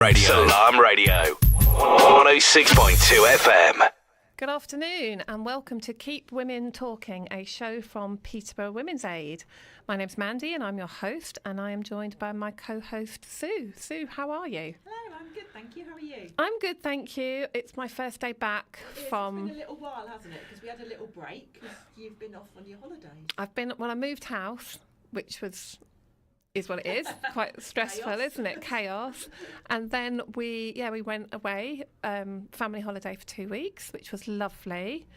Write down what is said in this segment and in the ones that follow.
Radio. Salam Radio. 106.2 FM. Good afternoon and welcome to Keep Women Talking, a show from Peterborough Women's Aid. My name's Mandy and I'm your host, and I am joined by my co-host Sue. Sue, how are you? Hello, I'm good, thank you. How are you? I'm good, thank you. It's my first day back from... It's been a little while, hasn't it? Because we had a little break because you've been off on your holidays. I moved house, which is what it is. Quite stressful, isn't it? Chaos. And then we went away, family holiday for 2 weeks, which was lovely.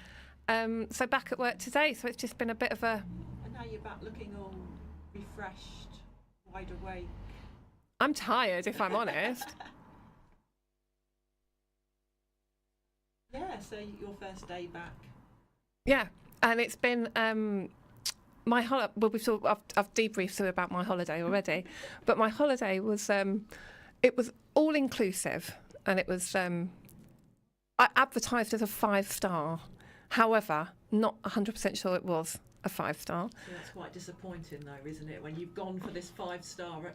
So back at work today. So it's just been a bit of a... And now you're back looking all refreshed, wide awake. I'm tired, if I'm honest. Yeah, so your first day back. Yeah, and it's been... my holiday. Well, I've debriefed Sue about my holiday already, but my holiday was it was all inclusive, and it was I advertised as a 5-star. However, not 100% sure it was a 5-star. So that's quite disappointing, though, isn't it? When you've gone for this 5-star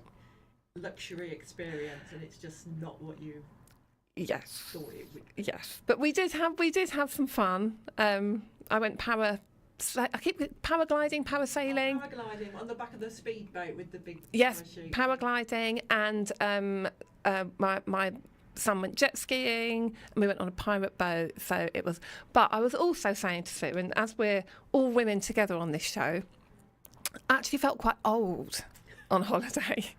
luxury experience, and it's just not what you thought it would be. Yes, but we did have some fun. I went paragliding, parasailing. Paragliding on the back of the speedboat with the big parachute. Paragliding, and my son went jet skiing, and we went on a pirate boat. So it was. But I was also saying to Sue, and as we're all women together on this show, I actually felt quite old on holiday.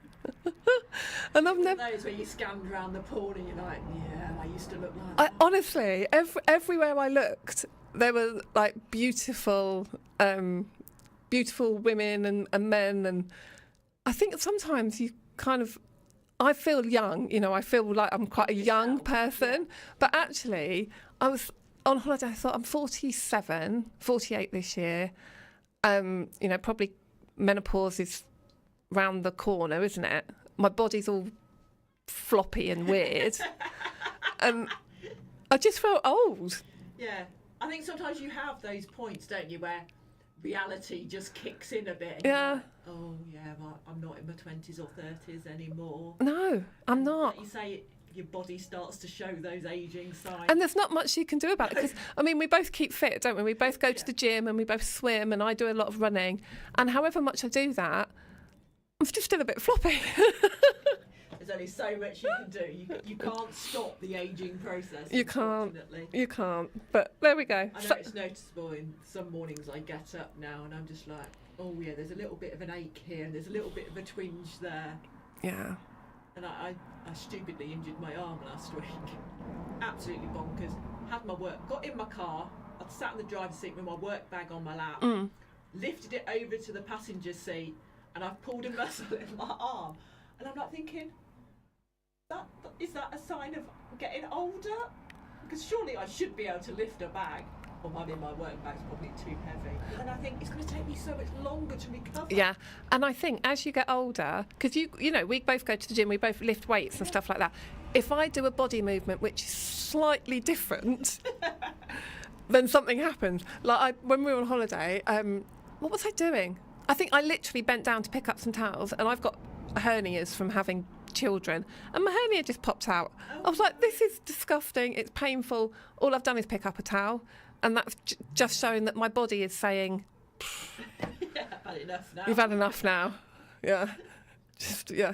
And I've never. Those where you scanned around the pool and you're like, yeah, I used to look like that. Honestly, everywhere I looked, there were like beautiful women and men, and I think sometimes you I feel young, I feel like I'm quite a young person, but actually I was on holiday, I thought I'm 47, 48 this year, probably menopause is round the corner, isn't it? My body's all floppy and weird, and I just felt old. Yeah. I think sometimes you have those points, don't you, where reality just kicks in a bit. Yeah. Like, oh, yeah, well, I'm not in my 20s or 30s anymore. No, I'm not. Like you say, your body starts to show those ageing signs. And there's not much you can do about it. Because, we both keep fit, don't we? We both go to the gym and we both swim, and I do a lot of running. And however much I do that, I'm just still a bit floppy. There's only so much you can do. You can't stop the ageing process. You can't. But there we go. I know it's noticeable in some mornings I get up now and I'm just like, oh yeah, there's a little bit of an ache here and there's a little bit of a twinge there. Yeah. And I stupidly injured my arm last week. Absolutely bonkers. Had my work, got in my car, I'd sat in the driver's seat with my work bag on my lap, lifted it over to the passenger seat, and I've pulled a muscle in my arm. And I'm like thinking, is that a sign of getting older? Because surely I should be able to lift a bag. Or my work bag's probably too heavy. But then I think it's going to take me so much longer to recover. Yeah, and I think as you get older, because we both go to the gym, we both lift weights and stuff like that. If I do a body movement which is slightly different, then something happens. Like when we were on holiday, what was I doing? I think I literally bent down to pick up some towels, and I've got hernias from having children, and my hernia just popped out. I was like, this is disgusting, it's painful. All I've done is pick up a towel, and that's just showing that my body is saying, yeah, I've had enough now. You've had enough now.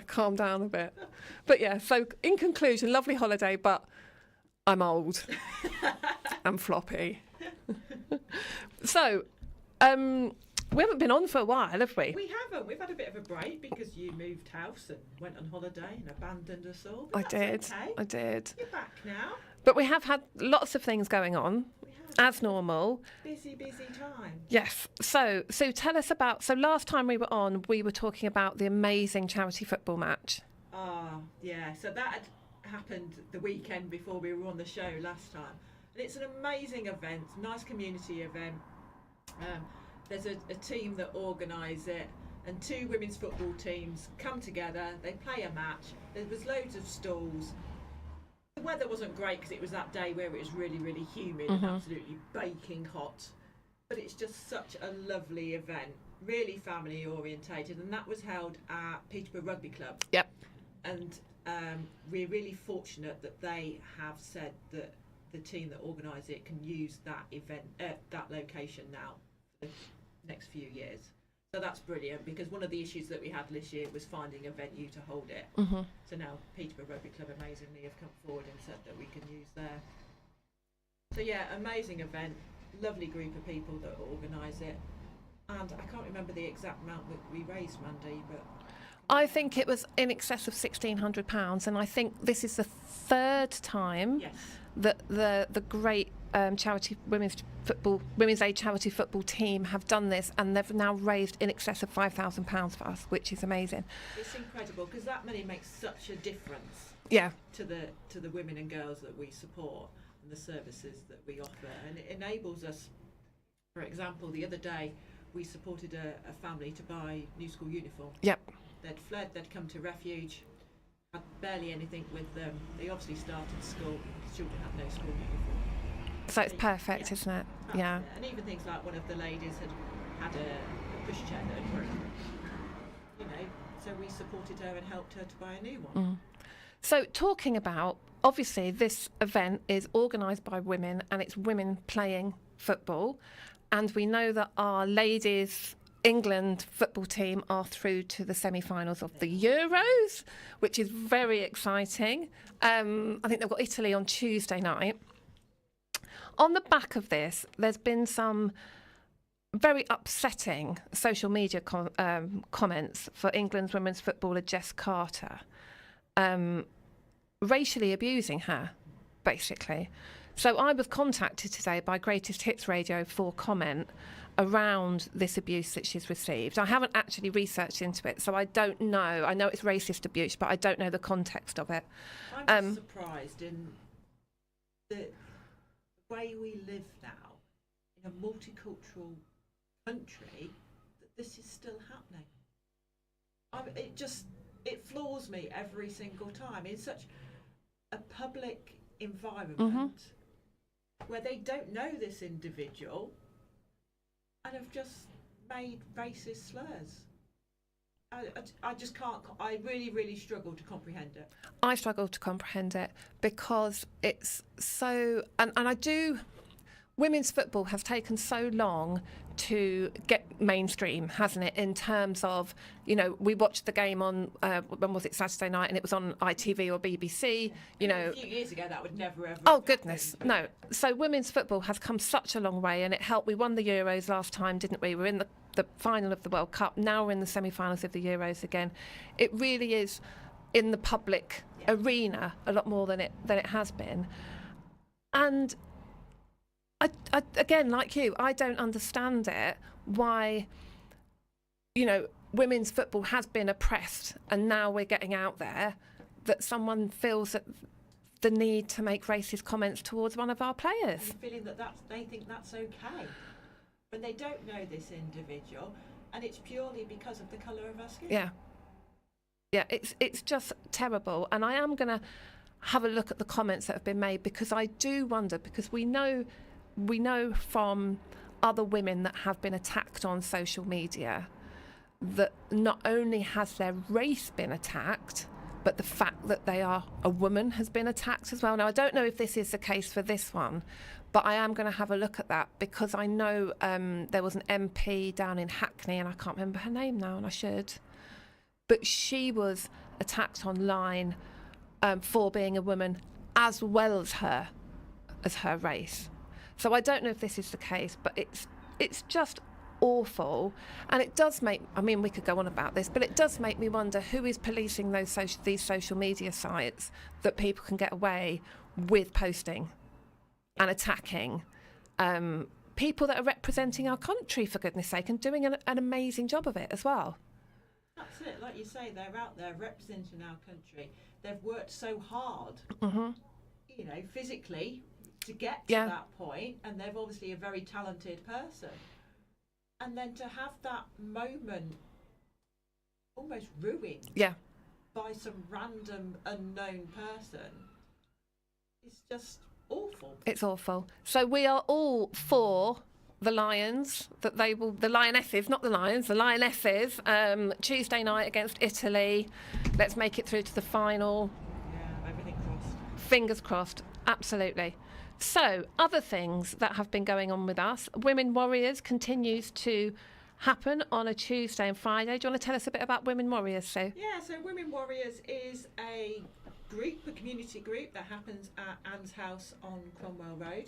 Calm down a bit. But yeah, so in conclusion, lovely holiday, but I'm old. I'm floppy. So we haven't been on for a while, have we? We haven't. We've had a bit of a break because you moved house and went on holiday and abandoned us all. I did. You're back now. But we have had lots of things going on, as normal. Busy time. Yes. So tell us about... So last time we were on, we were talking about the amazing charity football match. Yeah. So that had happened the weekend before we were on the show last time. And it's an amazing event, nice community event. There's a team that organise it, and 2 women's football teams come together, they play a match, there was loads of stalls. The weather wasn't great because it was that day where it was really, really humid and absolutely baking hot. But it's just such a lovely event, really family orientated, and that was held at Peterborough Rugby Club. Yep. And we're really fortunate that they have said that the team that organise it can use that event, that location now for the next few years. So that's brilliant, because one of the issues that we had this year was finding a venue to hold it. So now Peterborough Rugby Club amazingly have come forward and said that we can use there. So yeah, amazing event, lovely group of people that organise it. And I can't remember the exact amount that we raised, Mandy, but I think it was in excess of £1,600, and I think this is the third time yes, that the great charity women's aid charity football team have done this, and they've now raised in excess of £5,000 for us, which is amazing. it's incredible, because that money makes such a difference Yeah, to the women and girls that we support and the services that we offer, and it enables us. For example, the other day we supported a family to buy new school uniform. yep. They'd fled, they'd come to refuge, had barely anything with them. They obviously started school, the children had no school uniform. So it's perfect, isn't it? That's Yeah. it. And even things like one of the ladies had a pushchair that had broken. You know, so we supported her and helped her to buy a new one. So talking about, obviously this event is organised by women, and it's women playing football, and we know that our ladies England football team are through to the semi-finals of the Euros, which is very exciting. I think they've got Italy on Tuesday night. On the back of this, there's been some very upsetting social media comments for England's women's footballer Jess Carter, racially abusing her, basically. So I was contacted today by Greatest Hits Radio for comment around this abuse that she's received. I haven't actually researched into it, so I don't know. I know it's racist abuse, but I don't know the context of it. I'm just surprised in the way we live now, in a multicultural country, that this is still happening. It floors me every single time. In such a public environment where they don't know this individual and have just made racist slurs. I just can't. I really, really struggle to comprehend it. I struggle to comprehend it because it's so, and I do. Women's football has taken so long to get mainstream, hasn't it? In terms of, you know, we watched the game on when was it, Saturday night, and it was on ITV or BBC. You know, a few years ago that would never ever. Oh goodness, no. So women's football has come such a long way, and it helped. We won the Euros last time, didn't we? We're in the final of the World Cup. Now we're in the semi-finals of the Euros again. It really is in the public arena a lot more than it has been. And I again, like you, I don't understand it. Why, you know, women's football has been oppressed, and now we're getting out there that someone feels that the need to make racist comments towards one of our players. I'm feeling that they think that's okay, but they don't know this individual, and it's purely because of the colour of her skin. Yeah, it's just terrible, and I am going to have a look at the comments that have been made, because I do wonder, because we know from other women that have been attacked on social media that not only has their race been attacked, but the fact that they are a woman has been attacked as well. Now, I don't know if this is the case for this one, but I am going to have a look at that, because I know there was an MP down in Hackney, and I can't remember her name now, and I should, but she was attacked online for being a woman as well as her race. So I don't know if this is the case, but it's just awful, and it does make. I mean, we could go on about this, but it does make me wonder who is policing these social media sites that people can get away with posting and attacking people that are representing our country, for goodness sake, and doing an amazing job of it as well. That's it. Like you say, they're out there representing our country. They've worked so hard, you know, physically, to get to that point, and they're obviously a very talented person. And then to have that moment almost ruined by some random unknown person is just awful. It's awful. So we are all for the Lions, that they will, the Lionesses, not the Lions, the Lionesses, Tuesday night against Italy. Let's make it through to the final. Yeah, everything crossed. Fingers crossed, absolutely. So, other things that have been going on with us. Women Warriors continues to happen on a Tuesday and Friday. Do you want to tell us a bit about Women Warriors, Sue? Yeah, so Women Warriors is a group, a community group that happens at Anne's house on Cromwell Road.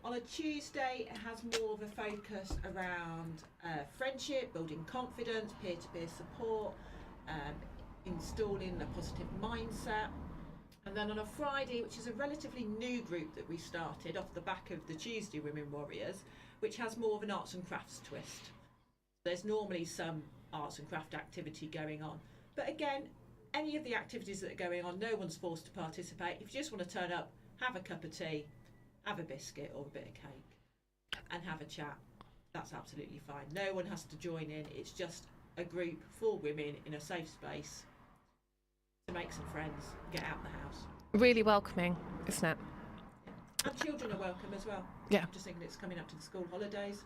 On a Tuesday, it has more of a focus around friendship, building confidence, peer-to-peer support, installing a positive mindset. And then on a Friday, which is a relatively new group that we started off the back of the Tuesday Women Warriors, which has more of an arts and crafts twist. There's normally some arts and craft activity going on. But again, any of the activities that are going on, no one's forced to participate. If you just want to turn up, have a cup of tea, have a biscuit or a bit of cake and have a chat, that's absolutely fine. No one has to join in. It's just a group for women in a safe space to make some friends, get out the house. Really welcoming, isn't it? And children are welcome as well. Yeah. I'm just thinking it's coming up to the school holidays.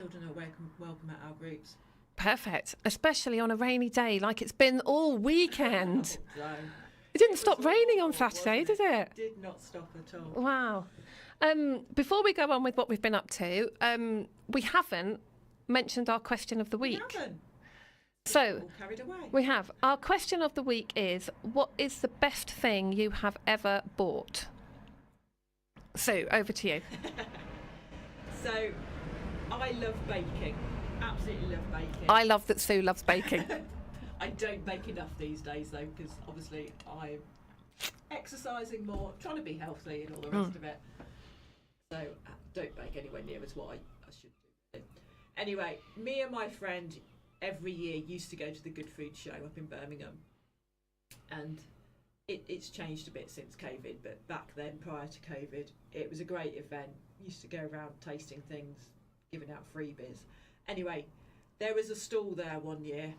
Children are welcome at our groups. Perfect, especially on a rainy day like it's been all weekend. So, It didn't stop raining on Saturday, did it? did not stop at all. Wow. Before we go on with what we've been up to, we haven't mentioned our question of the week. We haven't. So, All carried away. we have. Our question of the week is, what is the best thing you have ever bought? Sue, over to you. So, I love baking. Absolutely love baking. I love that Sue loves baking. I don't bake enough these days though, because obviously I'm exercising more, trying to be healthy and all the rest of it. So don't bake anywhere near as what I should do. Anyway, me and my friend every year used to go to the Good Food Show up in Birmingham, and it's changed a bit since COVID, but back then, prior to COVID, it was a great event. Used to go around tasting things, giving out freebies. Anyway, there was a stall there one year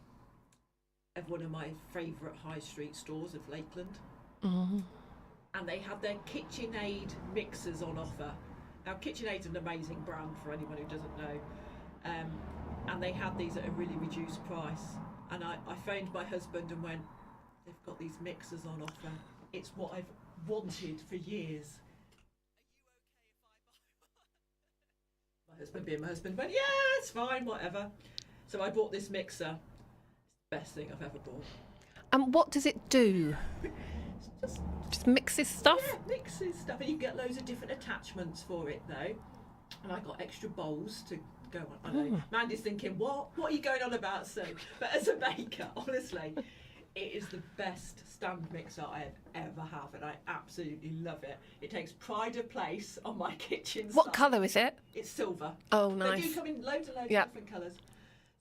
of one of my favourite high street stores of Lakeland. Mm-hmm. And they had their KitchenAid mixers on offer. Now, KitchenAid's an amazing brand for anyone who doesn't know. And they had these at a really reduced price. And I phoned my husband and went, they've got these mixers on offer. It's what I've wanted for years. My husband, being my husband, went, yeah, it's fine, whatever. So I bought this mixer. It's the best thing I've ever bought. And what does it do? It's Just mixes stuff? Yeah, mixes stuff. And you get loads of different attachments for it, though. And I got extra bowls to go on. I know. Mandy's thinking, what are you going on about, Sue? But as a baker, honestly, it is the best stand mixer I ever have, and I absolutely love it. It takes pride of place on my kitchen What side. colour is it? It's silver. Oh, They nice. do come in loads and loads Yeah. of different colours.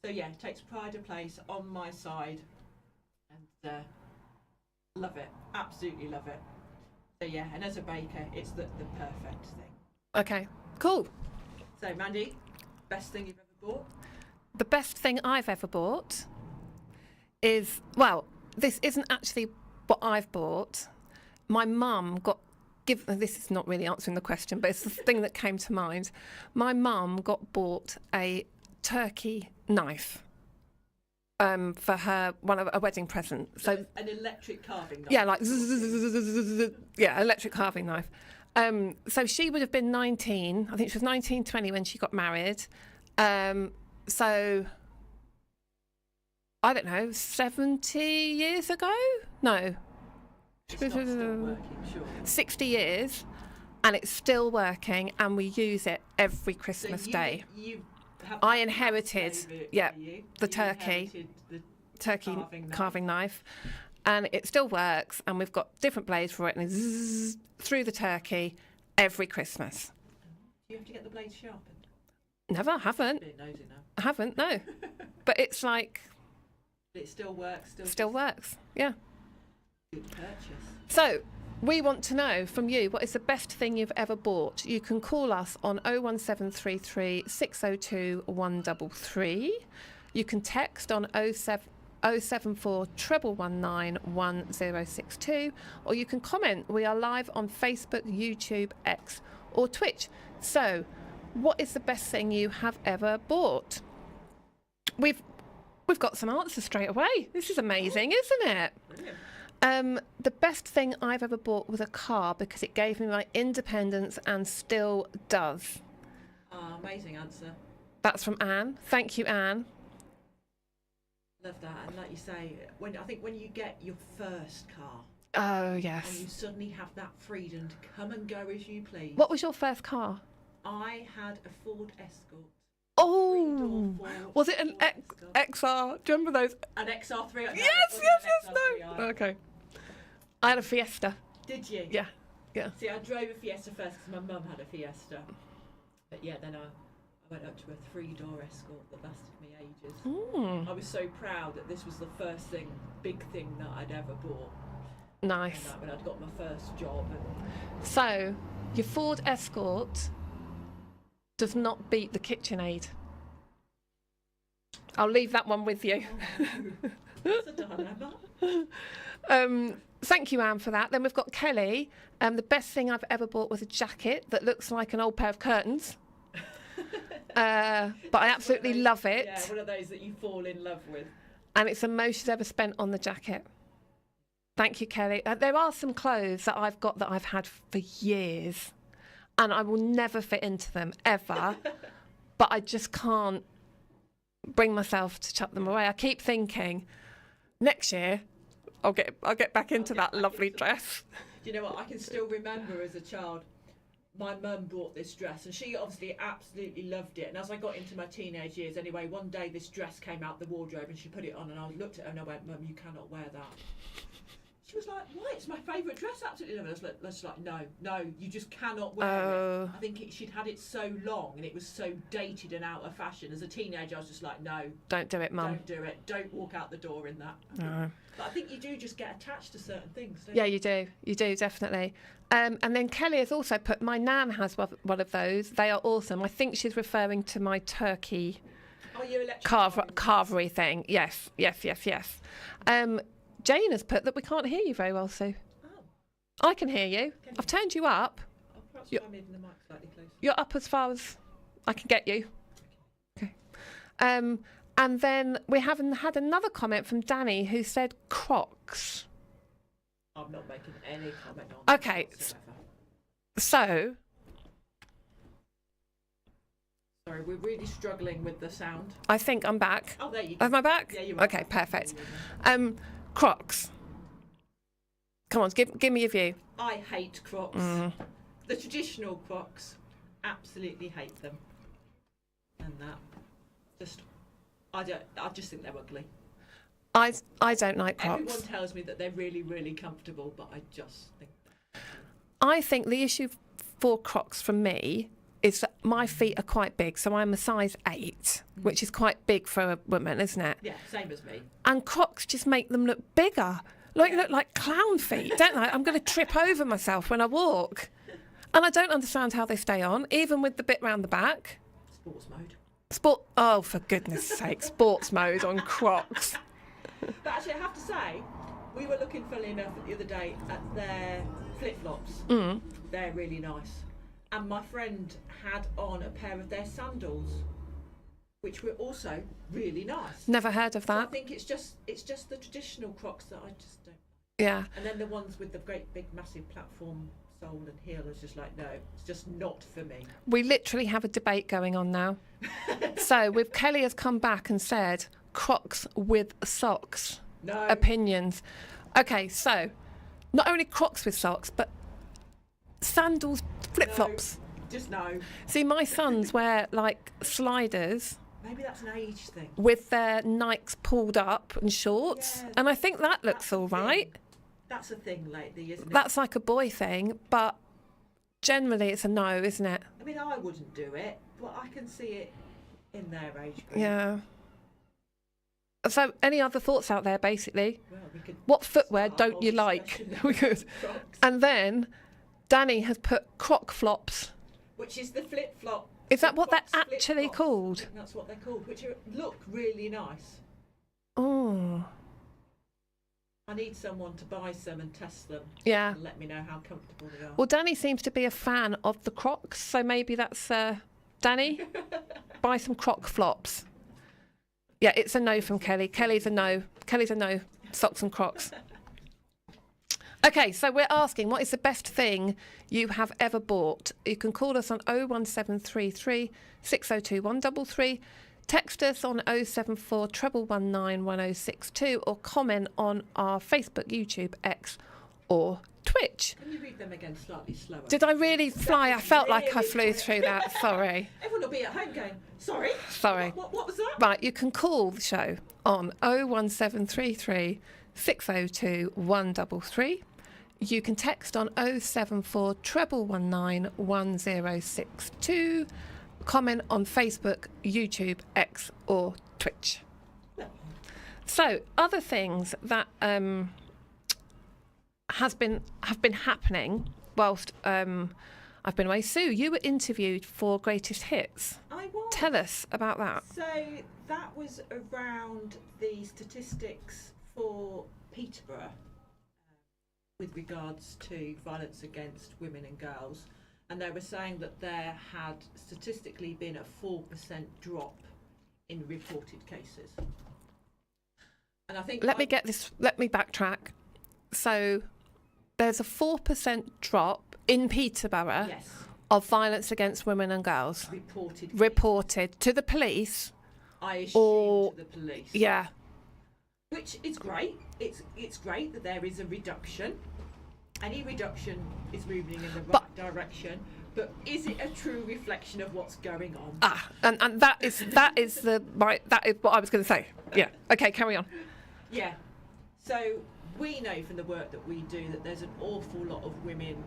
So yeah, it takes pride of place on my side, and love it. Absolutely love it. So yeah, and as a baker, it's the perfect thing. Okay, cool. So Mandy, best thing you've ever bought? The best thing I've ever bought is, well, this isn't actually what I've bought. My mum got given, this is not really answering the question, but it's the thing that came to mind. My mum got bought a turkey knife for her a wedding present. So An electric carving knife. yeah, like yeah, electric carving knife. So she would have been 19. I think she was 19, 20 when she got married. So I don't know, 70 years ago? No, It's not still working, sure. 60 years, and it's still working, and we use it every So Christmas you- day. you have I that inherited, passed over yeah, to you. the You turkey. inherited the Turkey carving carving knife, and it still works, and we've got different blades for it, and it's zzz through the turkey every Christmas. Do you have to get the blade sharpened? Never, haven't, Bit nosy now. haven't, no. But it's like, But it still works. still works, yeah. Good purchase. So, we want to know from you, what is the best thing you've ever bought? You can call us on 01733 602 133. You can text on 074 119 1062, or you can comment. We are live on Facebook, YouTube, X, or Twitch. So, what is the best thing you have ever bought? We've got some answers straight away. This is amazing, isn't it? Brilliant. The best thing I've ever bought was a car because it gave me my independence and still does. Amazing answer. That's from Anne. Thank you, Anne. Love that. And like you say, when you get your first car, Oh, and yes. you suddenly have that freedom to come and go as you please. What was your first car? I had a Ford Escort. Oh, Three-door Ford- was it an Ford Escort. XR? Do you remember those? An XR3? No, Yes, no. Okay. I had a Fiesta. Did you? Yeah. See, I drove a Fiesta first because my mum had a Fiesta. But yeah, then I went up to a three-door Escort that lasted me ages. I was so proud that this was the first big thing that I'd ever bought. Nice. And when I'd got my first job. And So, your Ford Escort does not beat the KitchenAid. I'll leave that one with you. That's a dilemma. Thank you, Anne, for that. Then we've got Kelly. The best thing I've ever bought was a jacket that looks like an old pair of curtains. But I absolutely love it. Yeah, one of those that you fall in love with. And it's the most she's ever spent on the jacket. Thank you, Kelly. There are some clothes that I've got that I've had for years, and I will never fit into them, ever. But I just can't bring myself to chuck them away. I keep thinking, next year, I'll get back into that lovely dress. Do you know what? I can still remember as a child, my mum bought this dress, and she obviously absolutely loved it. And as I got into my teenage years, anyway, one day this dress came out the wardrobe, and she put it on, and I looked at her and I went, "Mum, you cannot wear that." She was like, "Why? It's my favourite dress. Absolutely love it." I was like, no, you just cannot wear it. I think she'd had it so long and it was so dated and out of fashion. As a teenager, I was just like, no. Don't do it, Mum. Don't do it. Don't walk out the door in that. No. But I think you do just get attached to certain things, don't Yeah, you do. You do, definitely. And then Kelly has also put, my nan has one of those. They are awesome. I think she's referring to my turkey your electric carvery thing. Yes. Jane has put that we can't hear you very well, Sue. Oh. I can hear you. I've turned you up. Perhaps try moving the mic slightly closer. You're up as far as I can get you. Okay. And then we haven't had another comment from Danny who said Crocs. I'm not making any comment on that Okay. whatsoever. So, Sorry, we're really struggling with the sound. I think I'm back. Oh, there you go. Am I back? Yeah, you are. Okay, perfect. Crocs. Come on, give me your view. I hate Crocs. The traditional Crocs, absolutely hate them. And that, I just think they're ugly. I don't like Crocs. Everyone tells me that they're really, really comfortable, but I just think. I think the issue for Crocs for me is that my feet are quite big, so I'm a size 8, which is quite big for a woman, isn't it? Yeah, same as me. And Crocs just make them look bigger. Look like clown feet, don't they? I'm going to trip over myself when I walk. And I don't understand how they stay on, even with the bit round the back. Sports mode. Oh, for goodness sake, sports mode on Crocs. But actually, I have to say, we were looking, funnily enough, the other day at their flip-flops. They're really nice. And my friend had on a pair of their sandals, which were also really nice. Never heard of So I that. think it's just the traditional Crocs that I just don't. Yeah. And then the ones with the great big massive platform sole and heel is just like, no, it's just not for me. We literally have a debate going on now. So, Kelly has come back and said Crocs with socks. No. Opinions. Okay, so not only Crocs with socks, but sandals, flip-flops. No, just no. See, my sons wear like sliders Maybe that's an age thing. with their Nikes pulled up and shorts, Yeah, and I think that looks that's a all thing. right. That's a thing lately, isn't it? That's like a boy thing, but generally it's a no, isn't it? I mean, I wouldn't do it, but I can see it in their age group. Yeah. So, any other thoughts out there, basically? Well, we could What footwear start a don't you whole like? discussion We could. about Crocs, And then Danny has put croc flops. which is the flip-flop. Is that what they're Crocs actually flip-flops. called? I think that's what they're called, which look really nice. Oh, I need someone to buy some and test them yeah. and let me know how comfortable they are. Well, Danny seems to be a fan of the Crocs, so maybe that's Danny, buy some croc flops. Yeah, it's a no from Kelly. Kelly's a no. Socks and Crocs. Okay, so we're asking, what is the best thing you have ever bought? You can call us on 01733 602 133, text us on 074 119 1062, or comment on our Facebook, YouTube, X, or Twitch. Can you read them again slightly slower? Did I really fly? I felt like I flew through that. Sorry. Everyone will be at home going, sorry? Sorry. What was that? Right, you can call the show on 01733 602 133. You can text on 074 119 1062. Comment on Facebook, YouTube, X, or Twitch. So, other things that have been happening whilst I've been away. Sue, you were interviewed for Greatest Hits. I was. Tell us about that. So that was around the statistics for Peterborough with regards to violence against women and girls. And they were saying that there had statistically been a 4% drop in reported cases. And I think... Let me backtrack. So there's a 4% drop in Peterborough of violence against women and girls. Reported to the police. I assume to the police. Yeah. Which is great. It's great that there is a reduction. Any reduction is moving in the right direction. But is it a true reflection of what's going on? And that is what I was going to say. Yeah. Okay, carry on. Yeah. So we know from the work that we do that there's an awful lot of women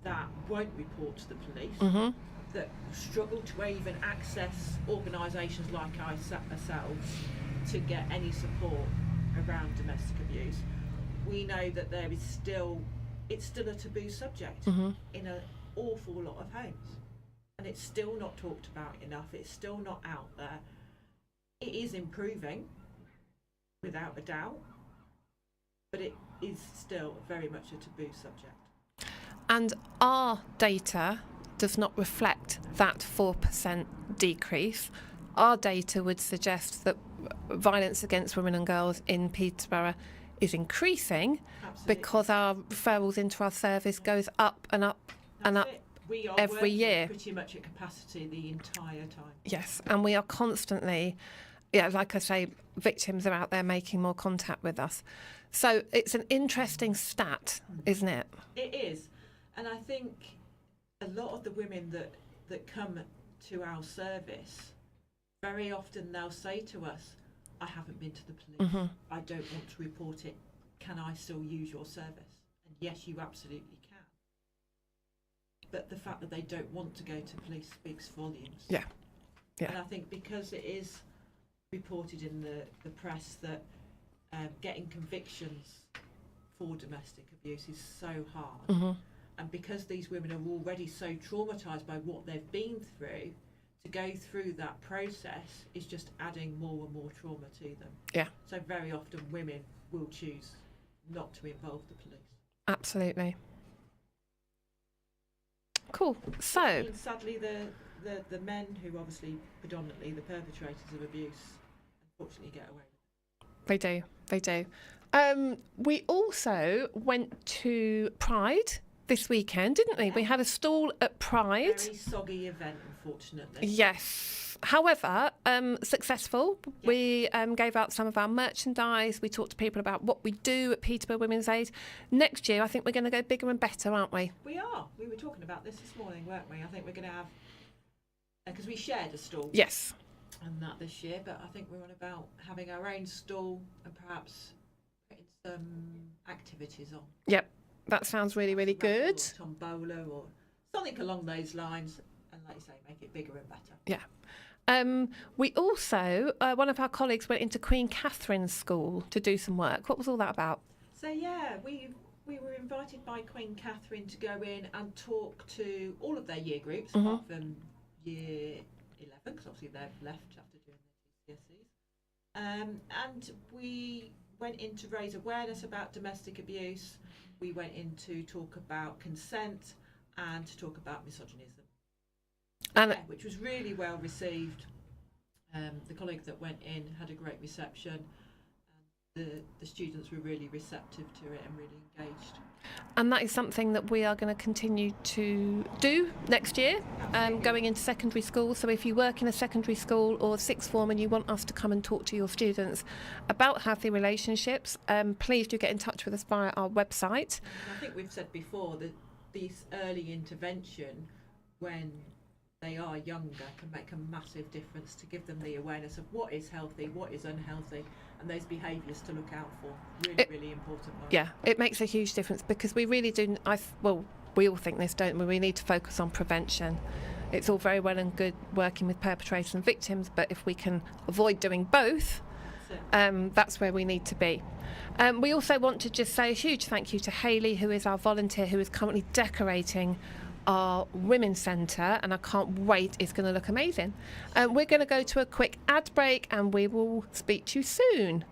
that won't report to the police, that struggle to even access organisations like ourselves to get any support around domestic abuse. We know that it's still a taboo subject in an awful lot of homes, and it's still not talked about enough. It's still not out there. It is improving, without a doubt, but it is still very much a taboo subject. And our data does not reflect that 4% decrease. Our data would suggest that violence against women and girls in Peterborough is increasing. Absolutely. Because our referrals into our service goes up and up and up every year. Pretty much at capacity the entire time. Yes, and we are constantly, like I say, victims are out there making more contact with us. So it's an interesting stat, isn't it? It is. And I think a lot of the women that come to our service, very often they'll say to us, I haven't been to the police. I don't want to report it. Can I still use your service? And yes, you absolutely can. But the fact that they don't want to go to police speaks volumes. Yeah. And I think because it is reported in the press that getting convictions for domestic abuse is so hard. And because these women are already so traumatised by what they've been through, to go through that process is just adding more and more trauma to them. Yeah. So very often women will choose not to involve the police. Absolutely. Cool. So And sadly, the men who obviously predominantly the perpetrators of abuse, unfortunately get away with it. They do. We also went to Pride this weekend, didn't we? We had a stall at Pride. Very soggy event, unfortunately. Yes. However, successful. Yeah. We gave out some of our merchandise. We talked to people about what we do at Peterborough Women's Aid. Next year, I think we're going to go bigger and better, aren't we? We are. We were talking about this morning, weren't we? I think we're going to have... Because we shared a stall. Yes. And that this year, but I think we're on about having our own stall and perhaps putting some activities on. Yep. That sounds really, really good. Or tombola or something along those lines. And like you say, make it bigger and better. Yeah. We also, one of our colleagues went into Queen Catherine's School to do some work. What was all that about? So, yeah, we were invited by Queen Catherine to go in and talk to all of their year groups, apart from year 11, because obviously they've left after doing their GCSEs. And we went in to raise awareness about domestic abuse. We went in to talk about consent and to talk about misogynism. And which was really well received. The colleague that went in had a great reception. The students were really receptive to it and really engaged. And that is something that we are going to continue to do next year, going into secondary school. So if you work in a secondary school or sixth form and you want us to come and talk to your students about healthy relationships, please do get in touch with us via our website. And I think we've said before that this early intervention, when they are younger, can make a massive difference to give them the awareness of what is healthy, what is unhealthy, and those behaviours to look out for. Really important one. Yeah, it makes a huge difference because we really do. We all think this, don't we? We need to focus on prevention. It's all very well and good working with perpetrators and victims, but if we can avoid doing both, that's where we need to be. We also want to just say a huge thank you to Hayley, who is our volunteer, who is currently decorating our Women's Centre, and I can't wait, it's going to look amazing. We're going to go to a quick ad break and we will speak to you soon.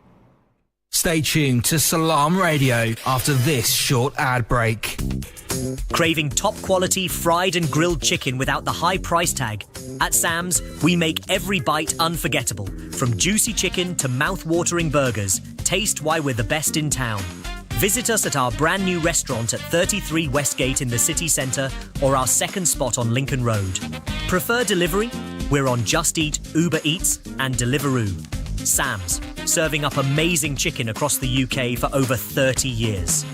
Stay tuned to Salam Radio after this short ad break. Craving top quality fried and grilled chicken without the high price tag? At Sam's, we make every bite unforgettable. From juicy chicken to mouth-watering burgers, taste why we're the best in town. Visit us at our brand new restaurant at 33 Westgate in the city centre or our second spot on Lincoln Road. Prefer delivery? We're on Just Eat, Uber Eats and Deliveroo. Sam's, serving up amazing chicken across the UK for over 30 years.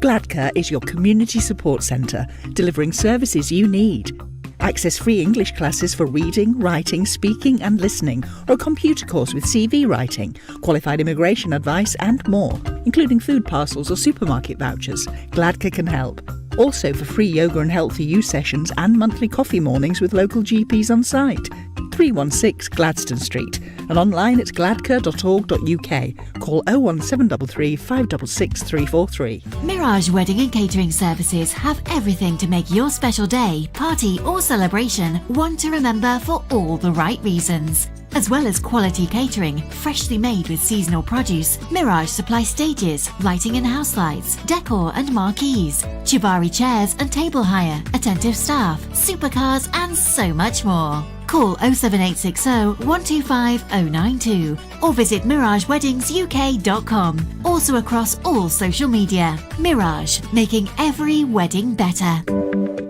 Gladcare is your community support centre, delivering services you need. Access free English classes for reading, writing, speaking and listening, or a computer course with CV writing, qualified immigration advice and more, including food parcels or supermarket vouchers. Gladcare can help. Also for free yoga and healthy you sessions and monthly coffee mornings with local GPs on site. 316 Gladstone Street and online at gladcare.org.uk. Call 01733 566 343. Mirage Wedding and Catering Services have everything to make your special day, party or celebration one to remember for all the right reasons. As well as quality catering, freshly made with seasonal produce, Mirage supplies stages, lighting and house lights, decor and marquees, Chivari chairs and table hire, attentive staff, supercars and so much more. Call 07860 125 092 or visit mirageweddingsuk.com. Also across all social media. Mirage, making every wedding better.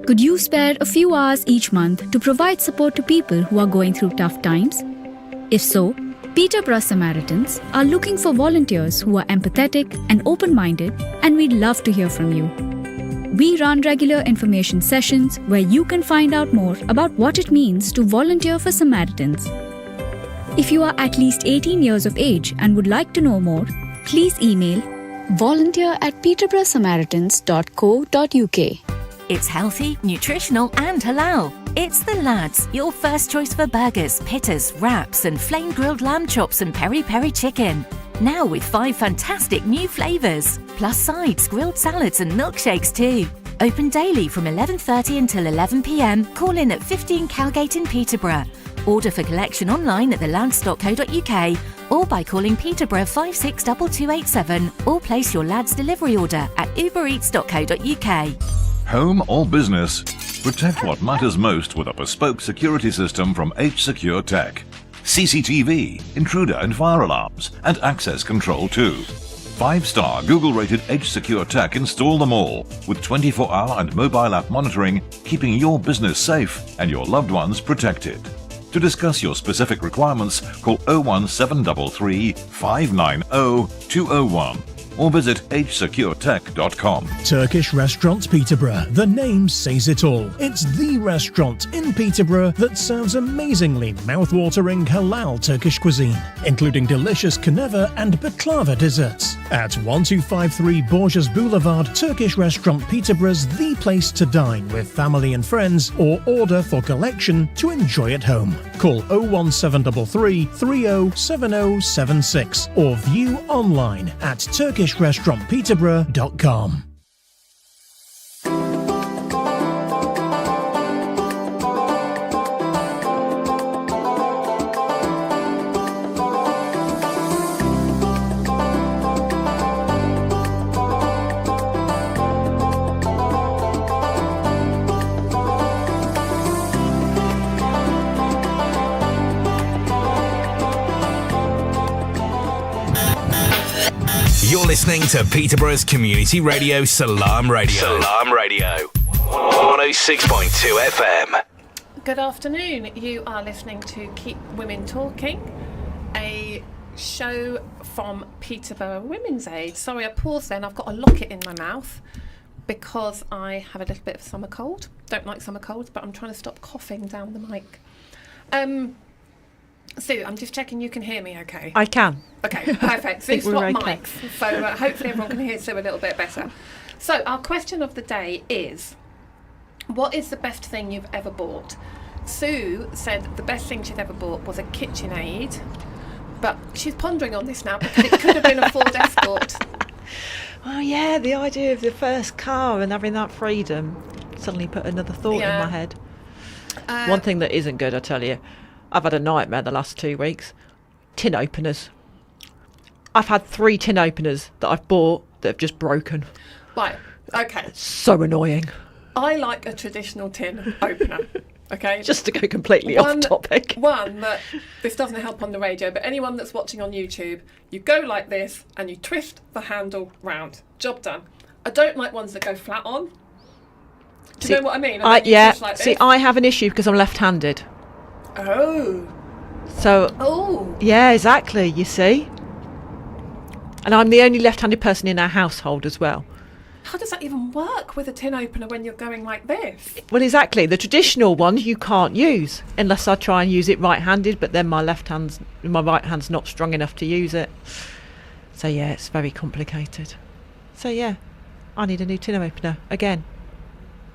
Could you spare a few hours each month to provide support to people who are going through tough times? If so, Peterborough Samaritans are looking for volunteers who are empathetic and open-minded, and we'd love to hear from you. We run regular information sessions where you can find out more about what it means to volunteer for Samaritans. If you are at least 18 years of age and would like to know more, please email volunteer@peterboroughsamaritans.co.uk. It's healthy, nutritional and halal. It's The Lads, your first choice for burgers, pittas, wraps and flame-grilled lamb chops and peri-peri chicken. Now with 5 fantastic new flavours, plus sides, grilled salads and milkshakes too. Open daily from 11:30 until 11 p.m. Call in at 15 Cowgate in Peterborough. Order for collection online at thelads.co.uk or by calling Peterborough 562287 or place your Lads delivery order at ubereats.co.uk. Home or business, protect what matters most with a bespoke security system from H-Secure Tech. CCTV, intruder and fire alarms, and access control too. 5-star Google-rated H-Secure Tech install them all, with 24-hour and mobile app monitoring, keeping your business safe and your loved ones protected. To discuss your specific requirements, call 01733 590 201. or visit hsecuretech.com. Turkish Restaurant Peterborough. The name says it all. It's the restaurant in Peterborough that serves amazingly mouth-watering halal Turkish cuisine, including delicious kaneva and baklava desserts. At 1253 Borges Boulevard, Turkish Restaurant Peterborough's the place to dine with family and friends or order for collection to enjoy at home. Call 01733 307076 or view online at turkishrestaurantpeterborough.com. listening to Peterborough's community radio, Salam Radio. Salam Radio. 106.2 FM. Good afternoon. You are listening to Keep Women Talking, a show from Peterborough Women's Aid. Sorry, I paused then. I've got a locket in my mouth because I have a little bit of summer cold. Don't like summer colds, but I'm trying to stop coughing down the mic. Sue, I'm just checking you can hear me okay? I can. Okay, perfect. Sue swapped mics, so hopefully everyone can hear Sue a little bit better. So our question of the day is, what is the best thing you've ever bought? Sue said the best thing she'd ever bought was a KitchenAid, but she's pondering on this now because it could have been a Ford Escort. Oh yeah, the idea of the first car and having that freedom suddenly put another thought in my head. One thing that isn't good, I tell you, I've had a nightmare the last 2 weeks. Tin openers. I've had 3 tin openers that I've bought that have just broken. Right, okay. So annoying. I like a traditional tin opener, okay? Just to go completely off topic. One, that this doesn't help on the radio, but anyone that's watching on YouTube, you go like this and you twist the handle round. Job done. I don't like ones that go flat on. Do you know what I mean? Yeah, like see, I have an issue because I'm left-handed. Oh. So, yeah, exactly, you see. And I'm the only left-handed person in our household as well. How does that even work with a tin opener when you're going like this? Well, exactly. The traditional ones you can't use unless I try and use it right-handed, but then my right hand's not strong enough to use it. So, yeah, it's very complicated. So, yeah, I need a new tin opener again.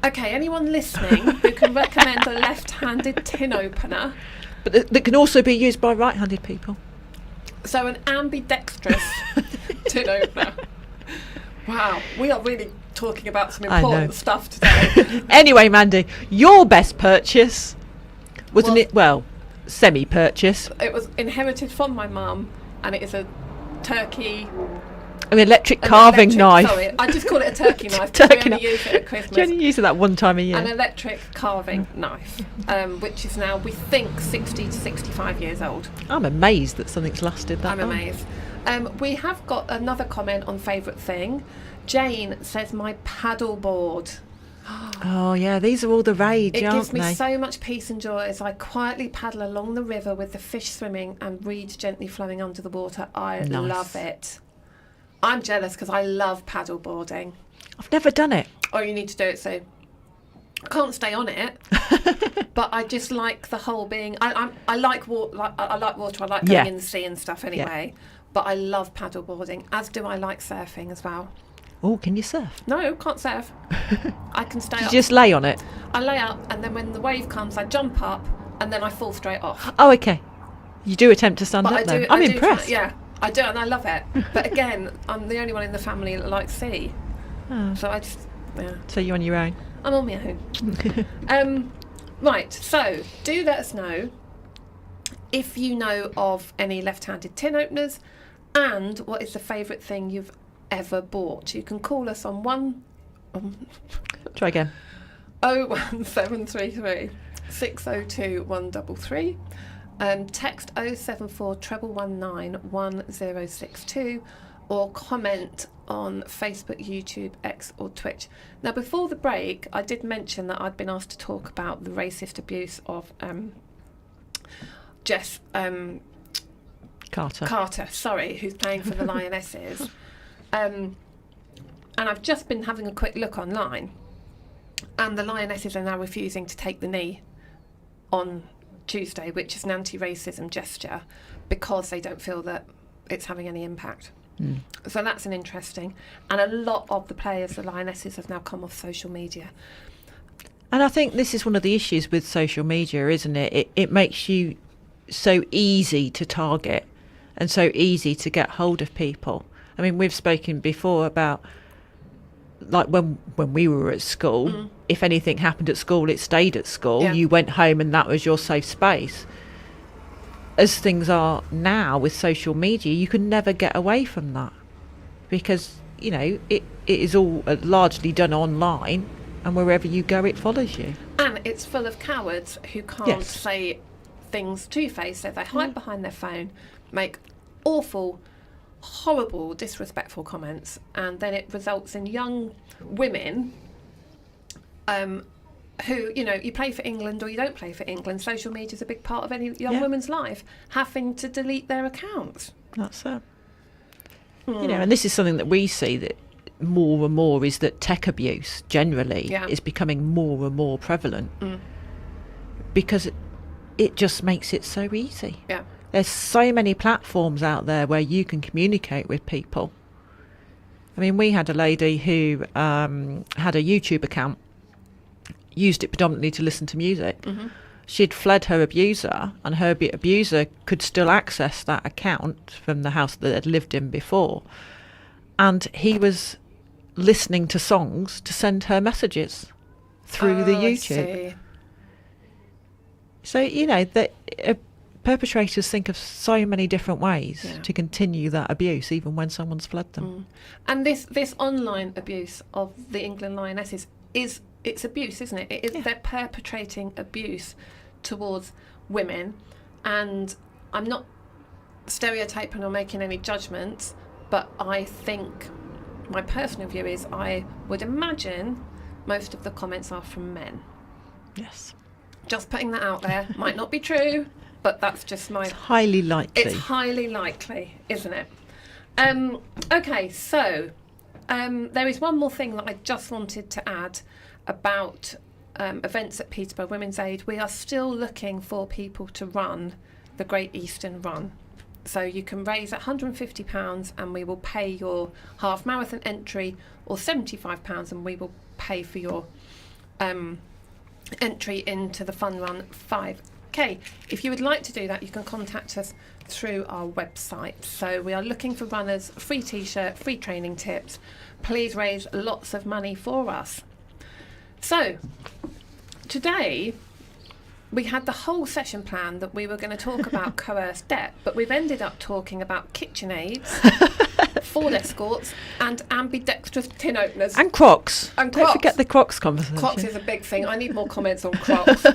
Okay, anyone listening who can recommend a left-handed tin opener? But that can also be used by right-handed people. So an ambidextrous tin opener. Wow, we are really talking about some important stuff today. Anyway, Mandy, your best purchase wasn't it? Well, semi-purchase. It was inherited from my mum, and it is a turkey. An electric carving knife. Sorry, I just call it a turkey knife because we only use it at Christmas. You only use it that one time a year. An electric carving knife, which is now, we think, 60 to 65 years old. I'm amazed that something's lasted that long. I'm amazed. We have got another comment on favourite thing. Jane says, my paddle board. Oh, yeah, these are all the rage, aren't they? It gives me so much peace and joy as I quietly paddle along the river with the fish swimming and reeds gently flowing under the water. I love it. I'm jealous because I love paddle boarding. I've never done it. Oh, you need to do it soon. I can't stay on it, but I just like the whole being. I like water. I like water. I like going in the sea and stuff anyway. Yeah. But I love paddle boarding, as do I like surfing as well. Oh, can you surf? No, can't surf. I can stay up. You just lay on it? I lay up, and then when the wave comes, I jump up, and then I fall straight off. Oh, okay. You do attempt to stand up, though. I'm impressed. Yeah. I do, and I love it. But again, I'm the only one in the family that likes sea. Oh. So I just, So you're on your own? I'm on my own. Right, so do let us know if you know of any left-handed tin openers and what is the favourite thing you've ever bought. You can call us on Try again. 01733 602 133. Text 074 119 1062 or comment on Facebook, YouTube, X or Twitch. Now, before the break, I did mention that I'd been asked to talk about the racist abuse of Jess Carter, who's playing for the Lionesses. And I've just been having a quick look online, and the Lionesses are now refusing to take the knee on Tuesday, which is an anti-racism gesture, because they don't feel that it's having any impact. So that's an interesting, and a lot of the players, the Lionesses, have now come off social media. And I think this is one of the issues with social media, isn't it? It makes you so easy to target and so easy to get hold of people. I mean, we've spoken before about, like, when we were at school, if anything happened at school, it stayed at school. Yeah. You went home and that was your safe space. As things are now with social media, you can never get away from that, because, you know, it is all largely done online, and wherever you go, it follows you. And it's full of cowards who can't say things to face, so they hide behind their phone, make awful, horrible, disrespectful comments, and then it results in young women who, you play for England or you don't play for England. Social media is a big part of any young woman's life, having to delete their accounts. That's it. And this is something that we see that more and more, is that tech abuse generally is becoming more and more prevalent because it just makes it so easy. Yeah. There's so many platforms out there where you can communicate with people. I mean, we had a lady who had a YouTube account, used it predominantly to listen to music. Mm-hmm. She'd fled her abuser, and her abuser could still access that account from the house that they'd lived in before. And he was listening to songs to send her messages through the YouTube. So, that perpetrators think of so many different ways to continue that abuse, even when someone's fled them. And this online abuse of the England Lionesses it's abuse, isn't it? They're perpetrating abuse towards women, and I'm not stereotyping or making any judgments, but I think my personal view is I would imagine most of the comments are from men. Yes. Just putting that out there. Might not be true, but that's just my... It's highly likely. It's highly likely, isn't it? Okay, so there is one more thing that I just wanted to add about events at Peterborough Women's Aid. We are still looking for people to run the Great Eastern Run. So you can raise £150 and we will pay your half marathon entry, or £75 and we will pay for your entry into the Fun Run 5K. If you would like to do that, you can contact us through our website. So we are looking for runners, free t-shirt, free training tips. Please raise lots of money for us. So today we had the whole session plan that we were going to talk about coerced debt, but we've ended up talking about KitchenAids, Ford Escorts, and ambidextrous tin openers. And Crocs. And Crocs. Don't forget the Crocs conversation. Crocs is a big thing. I need more comments on Crocs.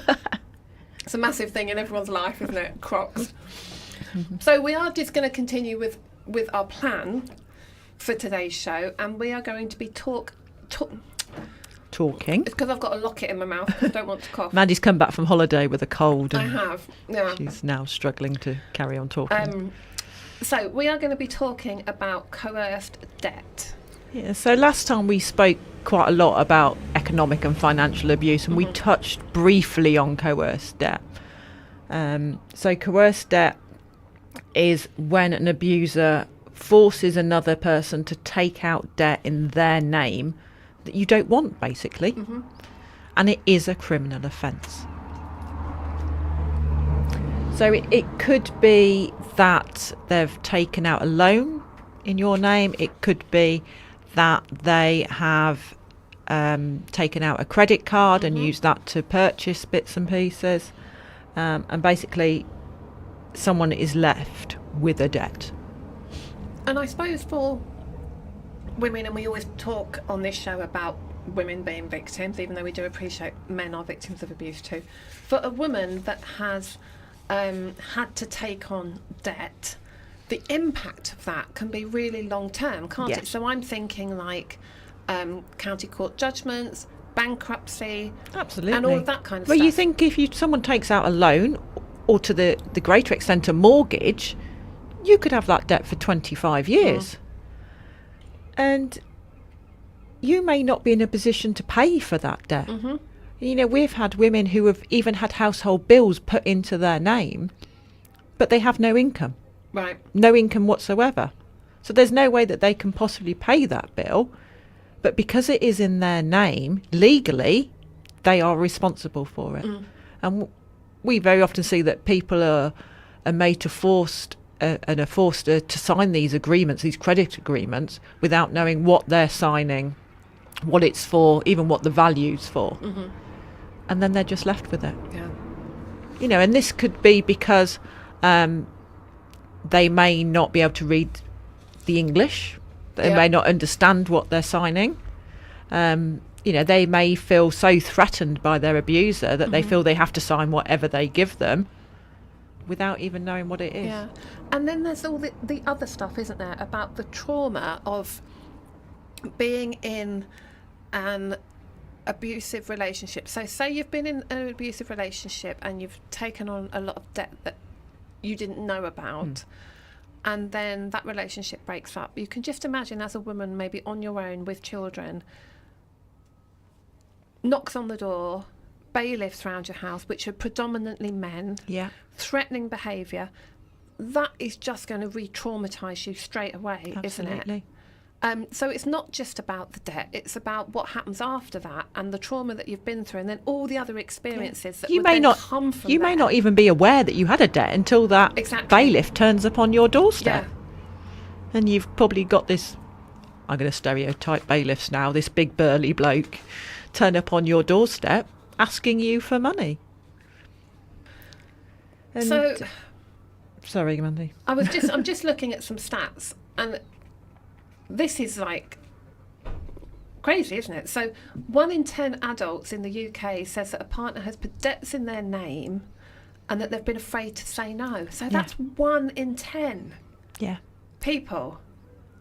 It's a massive thing in everyone's life, isn't it? Crocs. So we are just going to continue with our plan for today's show, and we are going to be talking. It's because I've got a locket in my mouth. I don't want to cough. Mandy's come back from holiday with a cold. I have, yeah. She's now struggling to carry on talking. So we are going to be talking about coerced debt. Yeah, so last time we spoke quite a lot about economic and financial abuse, and we touched briefly on coerced debt. So coerced debt is when an abuser forces another person to take out debt in their name that you don't want, basically. And it is a criminal offence. So it could be that they've taken out a loan in your name. It could be that they have taken out a credit card and used that to purchase bits and pieces. And basically someone is left with a debt. And I suppose for women, and we always talk on this show about women being victims, even though we do appreciate men are victims of abuse too. For a woman that has had to take on debt, the impact of that can be really long term, can't it? So I'm thinking like county court judgments, bankruptcy, absolutely, and all of that kind of stuff. Well, you think if someone takes out a loan, or to the greater extent a mortgage, you could have that debt for 25 years. And you may not be in a position to pay for that debt. We've had women who have even had household bills put into their name, but they have no income. Right. No income whatsoever. So there's no way that they can possibly pay that bill. But because it is in their name, legally, they are responsible for it. And we very often see that people are made to forced to sign these agreements, these credit agreements, without knowing what they're signing, what it's for, even what the value's for. And then they're just left with it. Yeah. And this could be because they may not be able to read the English. They may not understand what they're signing. They may feel so threatened by their abuser that they feel they have to sign whatever they give them. without even knowing what it is. Yeah. And then there's all the other stuff, isn't there, about the trauma of being in an abusive relationship. So say you've been in an abusive relationship and you've taken on a lot of debt that you didn't know about, and then that relationship breaks up. You can just imagine, as a woman, maybe on your own with children, knocks on the door, bailiffs around your house, which are predominantly men, threatening behaviour. That is just going to re-traumatise you straight away, Absolutely. isn't it? So it's not just about the debt, it's about what happens after that and the trauma that you've been through, and then all the other experiences that you would may then not come from you there. may not even be aware that you had a debt until that bailiff turns up on your doorstep. And you've probably got this, I'm going to stereotype bailiffs now, this big burly bloke turn up on your doorstep asking you for money. And So sorry, Mandy. I'm just looking at some stats, and this is like crazy, isn't it? So 1 in 10 adults in the UK says that a partner has put debts in their name and that they've been afraid to say no. So that's 1 in 10 people.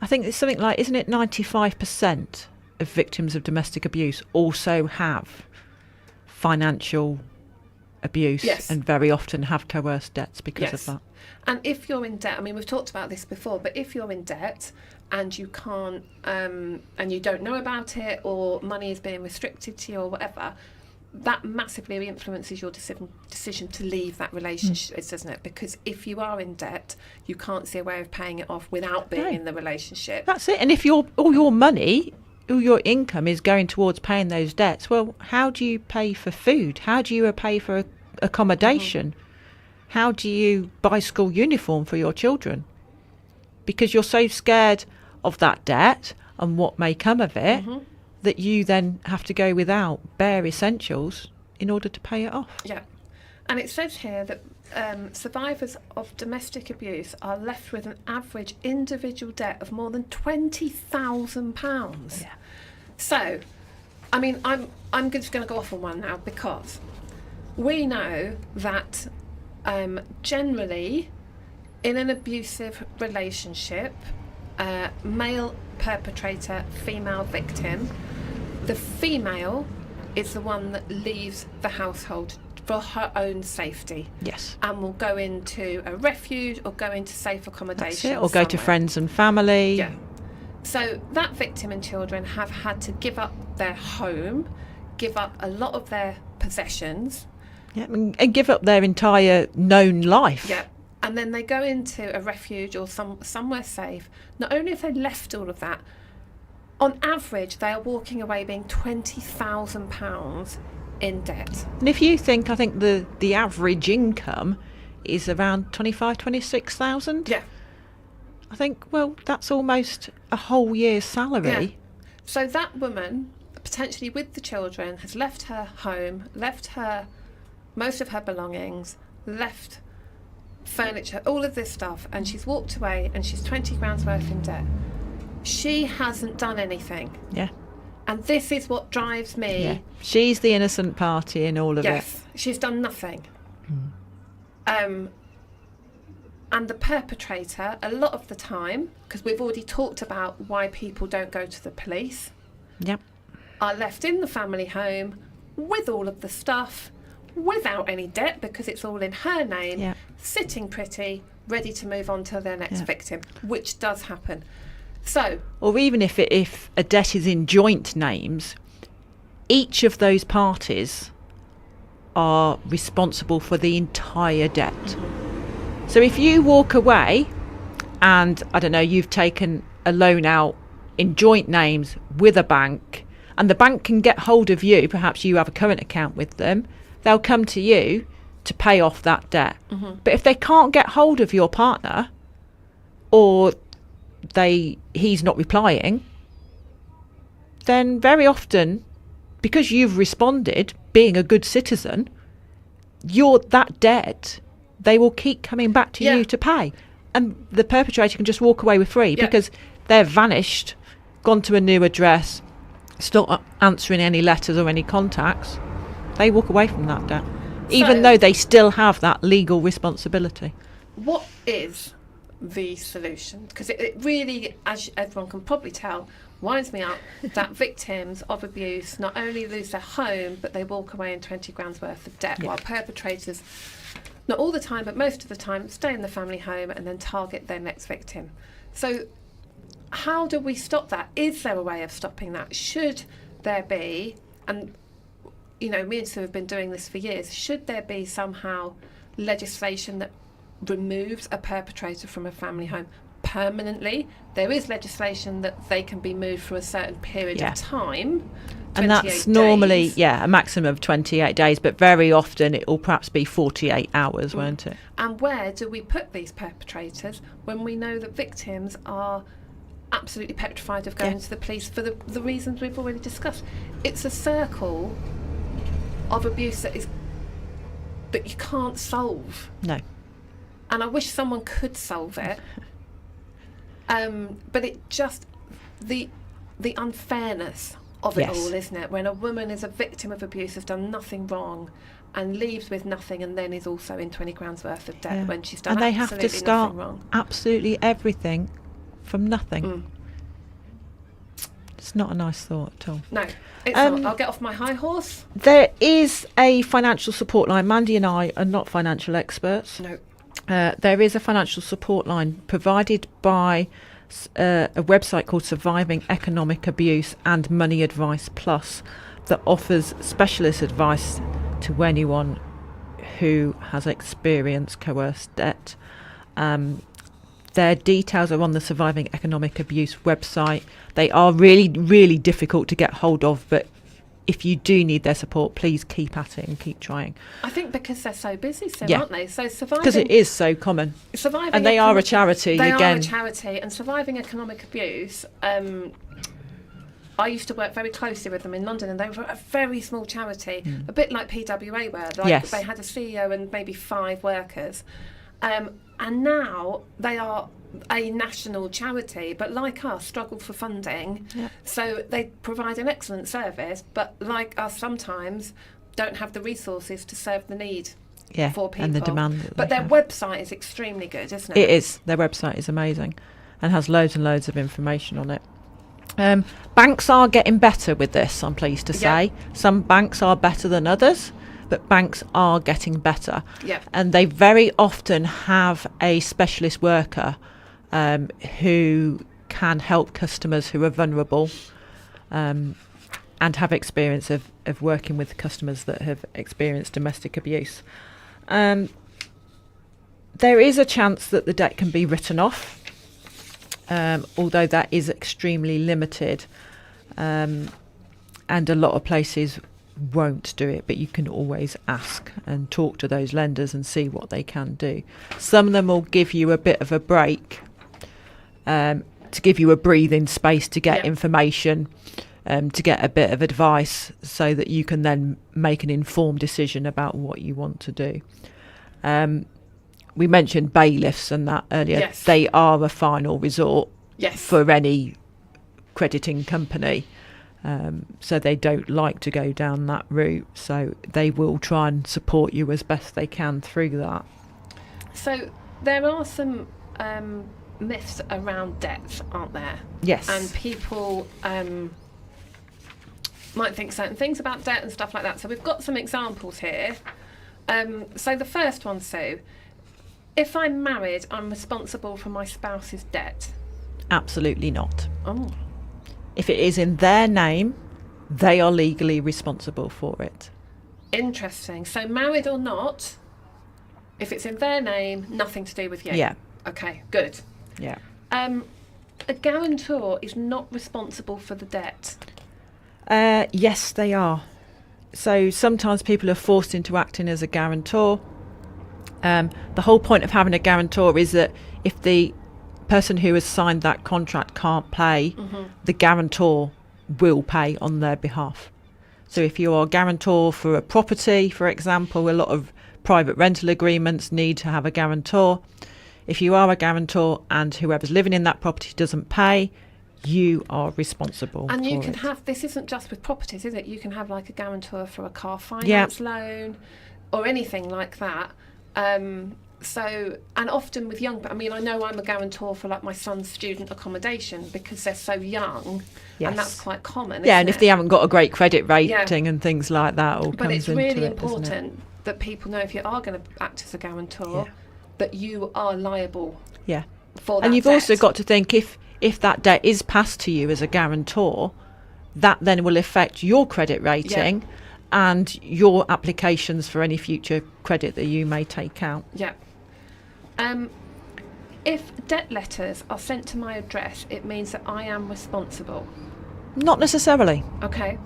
I think it's something like, isn't it 95% of victims of domestic abuse also have financial abuse and very often have coerced debts because of that. And if you're in debt, I mean, we've talked about this before, but if you're in debt and you can't, and you don't know about it, or money is being restricted to you or whatever, that massively influences your decision to leave that relationship, doesn't it? Because if you are in debt, you can't see a way of paying it off without being in the relationship. That's it. And if all your money, all your income is going towards paying those debts, well, how do you pay for food? How do you pay for accommodation? How do you buy school uniform for your children? Because you're so scared of that debt and what may come of it that you then have to go without bare essentials in order to pay it off. Yeah. And it says here that survivors of domestic abuse are left with an average individual debt of more than £20,000. Yeah. So, I mean, I'm just going to go off on one now, because we know that generally in an abusive relationship, male perpetrator, female victim, the female is the one that leaves the household for her own safety. Yes. And will go into a refuge or go into safe accommodation. Or go to friends and family. Yeah. So that victim and children have had to give up their home, give up a lot of their possessions. Yeah, and give up their entire known life. Yeah. And then they go into a refuge or somewhere safe. Not only have they left all of that, on average they are walking away being £20,000 in debt. And if you think, I think the average income is around 26,000. Yeah. I think, well, that's almost a whole year's salary. Yeah. So that woman, potentially with the children, has left her home, left her most of her belongings, left furniture, all of this stuff, and she's walked away and she's 20 grand's worth in debt. She hasn't done anything. Yeah. And this is what drives me. Yeah. She's the innocent party in all of it. Yes, she's done nothing. And the perpetrator, a lot of the time, because we've already talked about why people don't go to the police, are left in the family home with all of the stuff, without any debt, because it's all in her name, sitting pretty, ready to move on to their next victim, which does happen. So, or even if a debt is in joint names, each of those parties are responsible for the entire debt. So if you walk away and, I don't know, you've taken a loan out in joint names with a bank, and the bank can get hold of you, perhaps you have a current account with them, they'll come to you to pay off that debt. But if they can't get hold of your partner, or he's not replying, then very often, because you've responded being a good citizen, that debt, they will keep coming back to you to pay, and the perpetrator can just walk away with free because they've vanished, gone to a new address, stopped answering any letters or any contacts. They walk away from that debt. even though they still have that legal responsibility. What is the solution? Because it really, as everyone can probably tell, winds me up that victims of abuse not only lose their home, but they walk away in 20 grand's worth of debt, while perpetrators, not all the time, but most of the time, stay in the family home and then target their next victim. So how do we stop that? Is there a way of stopping that? Should there be, and you know, me and Sue have been doing this for years, should there be somehow legislation that removes a perpetrator from a family home permanently? There is legislation that they can be moved for a certain period of time, and that's normally a maximum of 28 days, but very often it will perhaps be 48 hours, won't it? And where do we put these perpetrators when we know that victims are absolutely petrified of going to the police for the reasons we've already discussed? It's a circle of abuse that you can't solve. No. And I wish someone could solve it. But it just, the unfairness of it all, isn't it? When a woman is a victim of abuse, has done nothing wrong, and leaves with nothing, and then is also in 20 grand's worth of debt when she's done and they absolutely have to start nothing wrong. Absolutely everything from nothing. It's not a nice thought at all. No, it's not. I'll get off my high horse. There is a financial support line. Mandy and I are not financial experts. No. There is a financial support line provided by a website called Surviving Economic Abuse and Money Advice Plus that offers specialist advice to anyone who has experienced coerced debt. Their details are on the Surviving Economic Abuse website. They are really, really difficult to get hold of, but if you do need their support, please keep at it and keep trying. I think because they're so busy, aren't they? So surviving, because it is so common. Surviving, and they are a charity. They again. are a charity, and Surviving Economic Abuse. I used to work very closely with them in London, and they were a very small charity, a bit like PWA were. They had a CEO and maybe 5 workers, and now they are a national charity, but like us, struggle for funding. So they provide an excellent service, but like us, sometimes don't have the resources to serve the need for people. And the demand. But their website is extremely good, isn't it? It is. Their website is amazing and has loads and loads of information on it. Banks are getting better with this, I'm pleased to say. Some banks are better than others, but banks are getting better. And they very often have a specialist worker who can help customers who are vulnerable and have experience of working with customers that have experienced domestic abuse. There is a chance that the debt can be written off, although that is extremely limited, and a lot of places won't do it, but you can always ask and talk to those lenders and see what they can do. Some of them will give you a bit of a break, to give you a breathing space to get information, to get a bit of advice so that you can then make an informed decision about what you want to do. We mentioned bailiffs and that earlier. They are a final resort for any crediting company. So they don't like to go down that route, so they will try and support you as best they can through that. So there are some myths around debt, aren't there? Yes. And people might think certain things about debt and stuff like that. So we've got some examples here. So the first one, Sue, if I'm married, I'm responsible for my spouse's debt. Absolutely not. Oh. If it is in their name, they are legally responsible for it. Interesting. So married or not, if it's in their name, nothing to do with you. Yeah. Okay, good. Yeah. A guarantor is not responsible for the debt. Yes, they are. So sometimes people are forced into acting as a guarantor. The whole point of having a guarantor is that if the person who has signed that contract can't pay, the guarantor will pay on their behalf. So if you are a guarantor for a property, for example, a lot of private rental agreements need to have a guarantor. If you are a guarantor and whoever's living in that property doesn't pay, you are responsible. And you for can it. have, this isn't just with properties, is it? You can have like a guarantor for a car finance loan. or anything like that. So, and often with young, I mean, I know I'm a guarantor for like my son's student accommodation because they're so young, Yes. and that's quite common. Yeah, isn't and if it? they haven't got a great credit rating and things like that, all But comes it's into really it, doesn't it? important that people know if you are going to act as a guarantor, Yeah. that you are liable Yeah. for that And you've debt. also got to think if that debt is passed to you as a guarantor, that then will affect your credit rating and your applications for any future credit that you may take out. Yeah. If debt letters are sent to my address, it means that I am responsible. Not necessarily. Okay.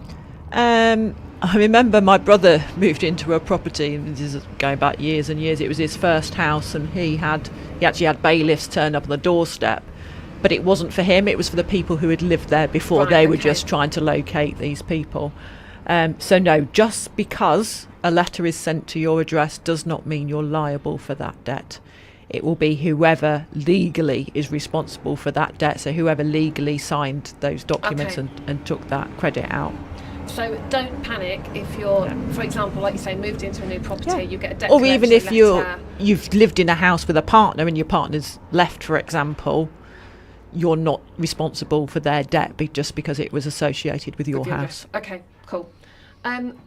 I remember my brother moved into a property, and this is going back years and years. It was his first house, and he actually had bailiffs turn up on the doorstep. But it wasn't for him, it was for the people who had lived there before. Right, they were okay. just trying to locate these people. So no, just because a letter is sent to your address does not mean you're liable for that debt. It will be whoever legally is responsible for that debt, so whoever legally signed those documents Okay. and took that credit out. So don't panic if you're, for example, like you say, moved into a new property, you get a debt Or even if collection letter. you've lived in a house with a partner and your partner's left, for example, you're not responsible for their debt just because it was associated with your With your house. address. Okay, cool.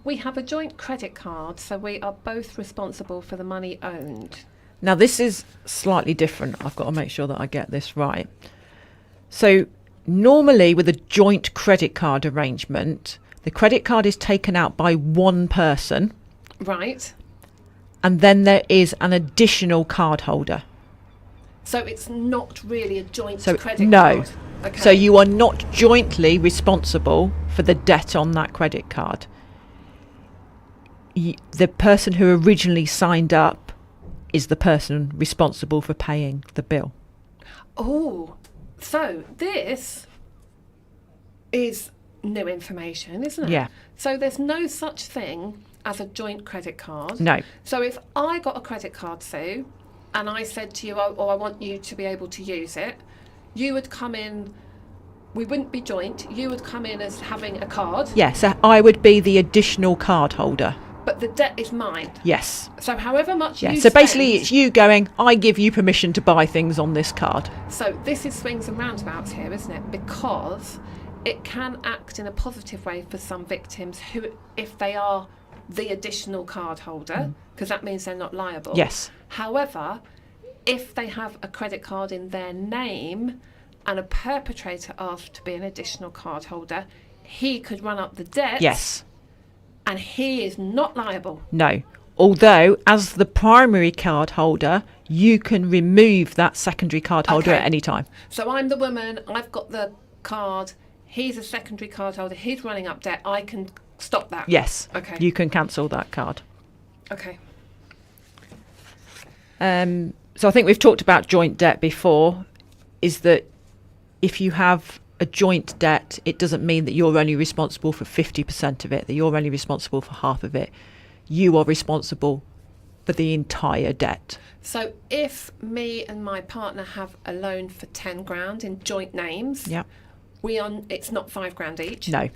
We have a joint credit card, so we are both responsible for the money owned. Now, this is slightly different. I've got to make sure that I get this right. So, normally with a joint credit card arrangement, the credit card is taken out by one person, Right. and then there is an additional card holder. So it's not really a joint So, credit no. card. Okay. So you are not jointly responsible for the debt on that credit card. The person who originally signed up is the person responsible for paying the bill. Oh, so this is new information, isn't it? Yeah. So there's no such thing as a joint credit card. No. So if I got a credit card, Sue, and I said to you, oh, I want you to be able to use it, you would come in, we wouldn't be joint, you would come in as having a card. Yes, I would be the additional card holder. But the debt is mine. Yes. So however much Yeah. you So basically spend- it's you going, I give you permission to buy things on this card. So this is swings and roundabouts here, isn't it? Because it can act in a positive way for some victims who, if they are the additional card holder, because that means they're not liable. Yes. However, if they have a credit card in their name and a perpetrator asked to be an additional card holder, he could run up the debt. Yes. And he is not liable. No. Although, as the primary card holder, you can remove that secondary card holder Okay. at any time. So I'm the woman, I've got the card, he's a secondary card holder, he's running up debt, I can stop that. Yes. Okay. You can cancel that card. Okay. So I think we've talked about joint debt before, is that if you have a joint debt, it doesn't mean that you're only responsible for 50% of it, that you're only responsible for half of it. You are responsible for the entire debt. So if me and my partner have a loan for 10 grand in joint names, Yeah. it's not 5 grand each. No.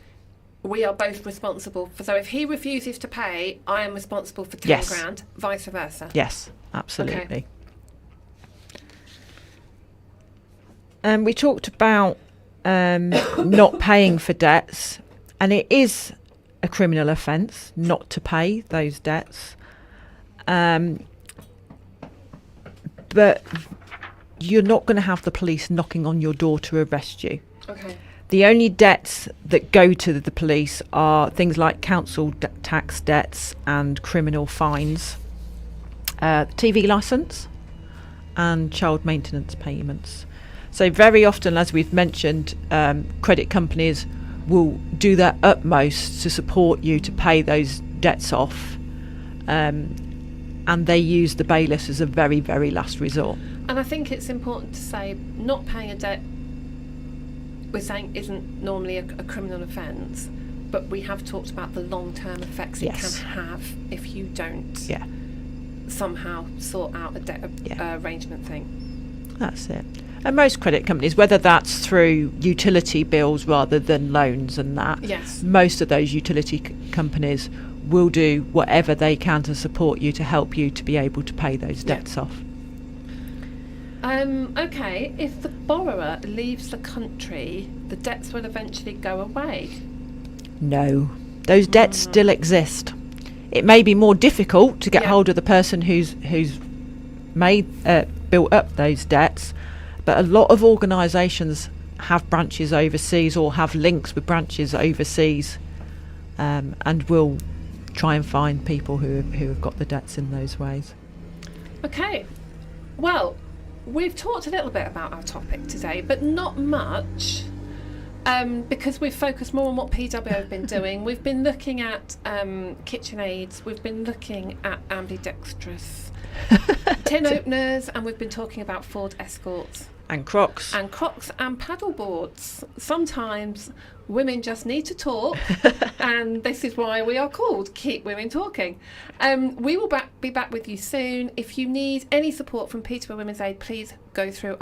We are both responsible for, so if he refuses to pay, I am responsible for 10 Yes. grand, vice versa. Yes, absolutely. Okay. And we talked about not paying for debts, and it is a criminal offence not to pay those debts. But you're not going to have the police knocking on your door to arrest you. Okay. The only debts that go to the police are things like council tax debts and criminal fines, TV licence and child maintenance payments. So very often, as we've mentioned, credit companies will do their utmost to support you to pay those debts off, and they use the bailiffs as a very, very last resort. And I think it's important to say not paying a debt, we're saying, isn't normally a criminal offence, but we have talked about the long-term effects it can have if you don't somehow sort out a debt arrangement thing. That's it. And most credit companies, whether that's through utility bills rather than loans and that, Yes. most of those utility companies will do whatever they can to support you, to help you to be able to pay those debts off. Okay, if the borrower leaves the country, the debts will eventually go away. No, those debts still exist. It may be more difficult to get hold of the person who's built up those debts, but a lot of organisations have branches overseas or have links with branches overseas, and will try and find people who have got the debts in those ways. Okay, well, we've talked a little bit about our topic today, but not much, because we've focused more on what PW have been doing. We've been looking at KitchenAids, we've been looking at ambidextrous tin openers, and we've been talking about Ford Escorts. And Crocs. And Crocs and paddle boards. Sometimes women just need to talk, and this is why we are called Keep Women Talking. We will be back with you soon. If you need any support from Peterborough Women's Aid, please go through